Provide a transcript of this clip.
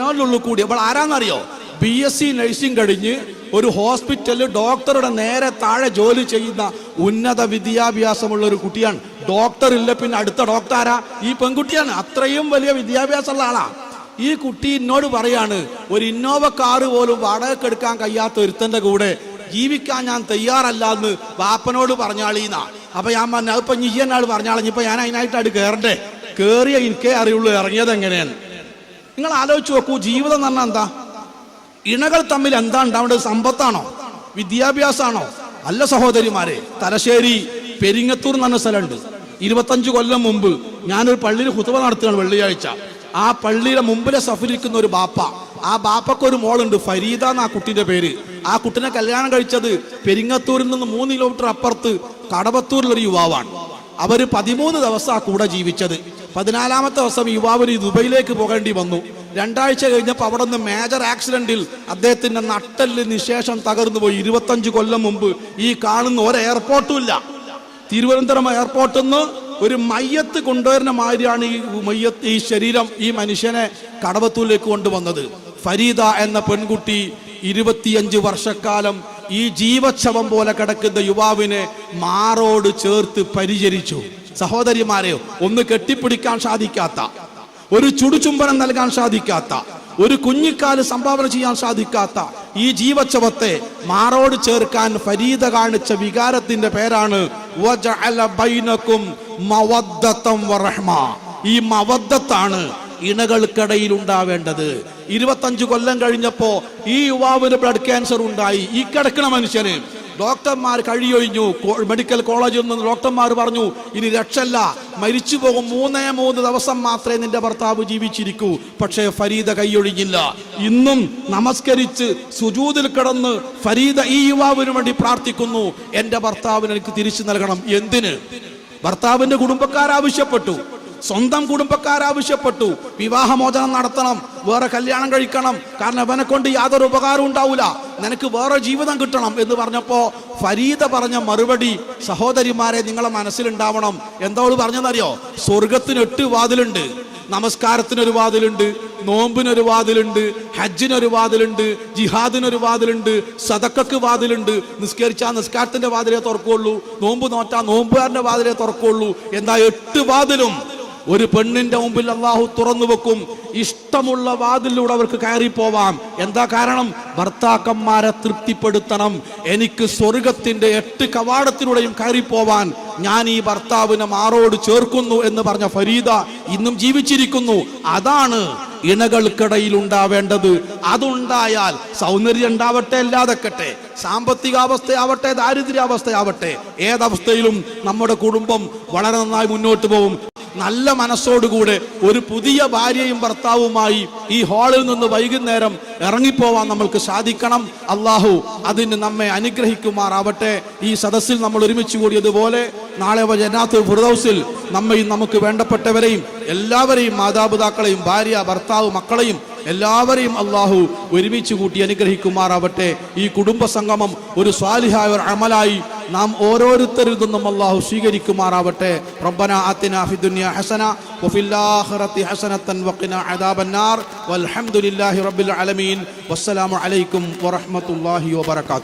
ുള്ളൂ കൂടി അപ്പോൾ ആരാന്നറിയോ? BSc നഴ്സിംഗ് കഴിഞ്ഞ് ഒരു ഹോസ്പിറ്റലിൽ ഡോക്ടറുടെ നേരെ താഴെ ജോലി ചെയ്യുന്ന ഉന്നത വിദ്യാഭ്യാസമുള്ള ഒരു കുട്ടിയാണ്. ഡോക്ടർ ഇല്ല, പിന്നെ അടുത്ത ഡോക്ടർ ആരാ? ഈ പെൺകുട്ടിയാണ്. അത്രയും വലിയ വിദ്യാഭ്യാസമുള്ള ആളാ. ഈ കുട്ടി എന്നോട് പറയാണ്, ഒരു ഇന്നോവ കാറ് പോലും വാടകയ്ക്ക് എടുക്കാൻ കഴിയാത്ത ഒരുത്തന്റെ കൂടെ ജീവിക്കാൻ ഞാൻ തയ്യാറല്ല എന്ന് വാപ്പനോട് പറഞ്ഞാളീന്നാ. അപ്പൊ ഞാൻ പറഞ്ഞു, അതിപ്പോ ഈ എന്നാൾ പറഞ്ഞാളെ, ഇപ്പൊ ഞാൻ അതിനായിട്ടാണ് കയറണ്ടേ? കയറിയ എനിക്കേ അറിയുള്ളൂ ഇറങ്ങിയത് എങ്ങനെയാണ്. നിങ്ങൾ ആലോചിച്ച് നോക്കൂ, ജീവിതം എന്ന് പറഞ്ഞാൽ എന്താ? ഇണകൾ തമ്മിൽ എന്താ ഉണ്ടാവേണ്ടത്? സമ്പത്താണോ? വിദ്യാഭ്യാസമാണോ? അല്ല സഹോദരിമാരെ. തലശ്ശേരി പെരിങ്ങത്തൂർ എന്ന് പറഞ്ഞ സ്ഥലമുണ്ട്. 25 കൊല്ലം മുമ്പ് ഞാനൊരു പള്ളിയിൽ ഖുതുബ നടത്തുകയാണ് വെള്ളിയാഴ്ച. ആ പള്ളിയുടെ മുമ്പിലെ സഫിരിക്കുന്ന ഒരു ബാപ്പ, ആ ബാപ്പക്ക് ഒരു മോളുണ്ട്, ഫരീദ എന്ന ആ കുട്ടിന്റെ പേര്. ആ കുട്ടിനെ കല്യാണം കഴിച്ചത് പെരിങ്ങത്തൂരിൽ നിന്ന് 3 കിലോമീറ്റർ അപ്പുറത്ത് കടവത്തൂരിലൊരു യുവാവാണ്. അവര് 13 ദിവസം ആ കൂടെ ജീവിച്ചത്. 14ാമത്തെ ദിവസം യുവാവിന് ദുബൈയിലേക്ക് പോകേണ്ടി വന്നു. 2 ആഴ്ച കഴിഞ്ഞപ്പോൾ അവിടെ നിന്ന് മേജർ ആക്സിഡന്റിൽ അദ്ദേഹത്തിന്റെ നട്ടെല്ല് നിശേഷം തകർന്നു പോയി. 25 കൊല്ലം മുമ്പ്. ഈ കാണുന്ന ഒരു എയർപോർട്ടും ഇല്ല. തിരുവനന്തപുരം എയർപോർട്ടിൽ നിന്ന് ഒരു മയ്യത്ത് കൊണ്ടുവരുന്ന മാതിരിയാണ് ഈ ശരീരം, ഈ മനുഷ്യനെ കടവത്തൂരിലേക്ക് കൊണ്ടുവന്നത്. ഫരീദ എന്ന പെൺകുട്ടി 25 വർഷക്കാലം ഈ ജീവച്ഛവം പോലെ കിടക്കുന്ന യുവാവിനെ മാറോട് ചേർത്ത് പരിചരിച്ചു. സഹോദരിമാരെ, ഒന്ന് കെട്ടിപ്പിടിക്കാൻ സാധിക്കാത്ത, ഒരു ചുടുചുംബനം നൽകാൻ സാധിക്കാത്ത, ഒരു കുഞ്ഞിക്കാല് സംഭാവന ചെയ്യാൻ സാധിക്കാത്ത ഈ ജീവച്ഛവത്തെ മാറോട് ചേർക്കാൻ ഫരീദ കാണിച്ച വികാരത്തിന്റെ പേരാണ് വജഅല ബൈനകും മവദ്ദതൻ വറഹ്മ. ഈ മവദ്ദത്താണ് ഇണകൾക്കിടയിൽ ഉണ്ടാവേണ്ടത്. 25 കൊല്ലം കഴിഞ്ഞപ്പോ ഈ യുവാവിന് ബ്ലഡ് ക്യാൻസർ ഉണ്ടായി. ഈ കിടക്കണ മനുഷ്യന് ഡോക്ടർമാർ കഴിയൊഴിഞ്ഞു. മെഡിക്കൽ കോളേജിൽ നിന്ന് ഡോക്ടർമാർ പറഞ്ഞു, ഇനി രക്ഷല്ല, മരിച്ചു പോകും, 3 ദിവസം മാത്രമേ നിന്റെ ഭർത്താവ് ജീവിച്ചിരിക്കൂ. പക്ഷേ ഫരീദ കൈയൊഴിഞ്ഞില്ല. ഇന്നും നമസ്കരിച്ച് സുജൂദിൽ കിടന്ന് ഫരീദ ഈ യുവാവിന് വേണ്ടി പ്രാർത്ഥിക്കുന്നു, എന്റെ ഭർത്താവിന് എനിക്ക് തിരിച്ചു നൽകണം. എന്തിന്? ഭർത്താവിന്റെ കുടുംബക്കാരാവശ്യപ്പെട്ടു, സ്വന്തം കുടുംബക്കാരാവശ്യപ്പെട്ടു, വിവാഹമോചനം നടത്തണം, വേറെ കല്യാണം കഴിക്കണം, കാരണം അവനെ കൊണ്ട് യാതൊരു ഉപകാരം ഉണ്ടാവില്ല, നിനക്ക് വേറെ ജീവിതം കിട്ടണം എന്ന് പറഞ്ഞപ്പോ ഫരീദ പറഞ്ഞ മറുപടി, സഹോദരിമാരെ നിങ്ങളെ മനസ്സിലുണ്ടാവണം. എന്താ അവള് പറഞ്ഞെന്നറിയോ? സ്വർഗത്തിന് 8 വാതിലുണ്ട്. നമസ്കാരത്തിനൊരു വാതിലുണ്ട്, നോമ്പിനൊരു വാതിലുണ്ട്, ഹജ്ജിനൊരു വാതിലുണ്ട്, ജിഹാദിനൊരു വാതിലുണ്ട്, സദക്കക്ക് വാതിലുണ്ട്. നിസ്കരിച്ചാൽ നിസ്കാരത്തിന്റെ വാതിലേ തുറക്കുള്ളൂ, നോമ്പ് നോറ്റാ നോമ്പുകാരന്റെ വാതിലേ തുറക്കുള്ളൂ. എന്താ 8 വാതിലും ഒരു പെണ്ണിന്റെ മുമ്പിൽ അള്ളാഹു തുറന്നു വെക്കും. ഇഷ്ടമുള്ള വാതിലൂടെ അവർക്ക് കയറി പോവാം. എന്താ കാരണം? ഭർത്താക്കന്മാരെ തൃപ്തിപ്പെടുത്തണം. എനിക്ക് സ്വർഗത്തിന്റെ 8 കവാടത്തിലൂടെയും കയറി പോവാൻ ഞാൻ ഈ ഭർത്താവിനെ മാറോട് ചേർക്കുന്നു എന്ന് പറഞ്ഞ ഫരീദ ഇന്നും ജീവിച്ചിരിക്കുന്നു. അതാണ് ഇണകൾക്കിടയിൽ ഉണ്ടാവേണ്ടത്. അതുണ്ടായാൽ സൗന്ദര്യം ഉണ്ടാവട്ടെ, അല്ലാതെക്കട്ടെ, സാമ്പത്തികാവസ്ഥയാവട്ടെ, ദാരിദ്ര്യാവസ്ഥയാവട്ടെ, ഏതവസ്ഥയിലും നമ്മുടെ കുടുംബം വളരെ നന്നായി മുന്നോട്ട് പോകും. നല്ല മനസ്സോടുകൂടെ ഒരു പുതിയ ഭാര്യയും ഭർത്താവുമായി ഈ ഹാളിൽ നിന്ന് വൈകുന്നേരം ഇറങ്ങിപ്പോവാൻ നമ്മൾക്ക് സാധിക്കണം. അള്ളാഹു അതിന് നമ്മെ അനുഗ്രഹിക്കുമാറാവട്ടെ. ഈ സദസ്സിൽ നമ്മൾ ഒരുമിച്ച് കൂടിയതുപോലെ നാളെ ജന്നാത്തുൽ ഫിർദൗസിൽ നമ്മയും നമുക്ക് വേണ്ടപ്പെട്ടവരെയും എല്ലാവരെയും, മാതാപിതാക്കളെയും, ഭാര്യ, ഭർത്താവ്, മക്കളെയും എല്ലാവരെയും അള്ളാഹു ഒരുമിച്ച് കൂട്ടി അനുഗ്രഹിക്കുമാറാവട്ടെ. ഈ കുടുംബ സംഗമം ഒരു സ്വാലിഹായ ഒരു അമലായി നാം ഓരോരുത്തരിൽ നിന്നും അള്ളാഹു സ്വീകരിക്കുമാറാവട്ടെ. റബ്ബനാ ആതിനാ ഫിദ്ദുനിയ ഹസന വഫിൽ ആഖിറതി ഹസനതൻ വഖിനാ അദാബന്നാർ വൽഹംദുലില്ലാഹി റബ്ബിൽ ആലമീൻ. വസ്സലാമു അലൈക്കും വറഹ്മത്തുള്ളാഹി വബറകാതുഹു.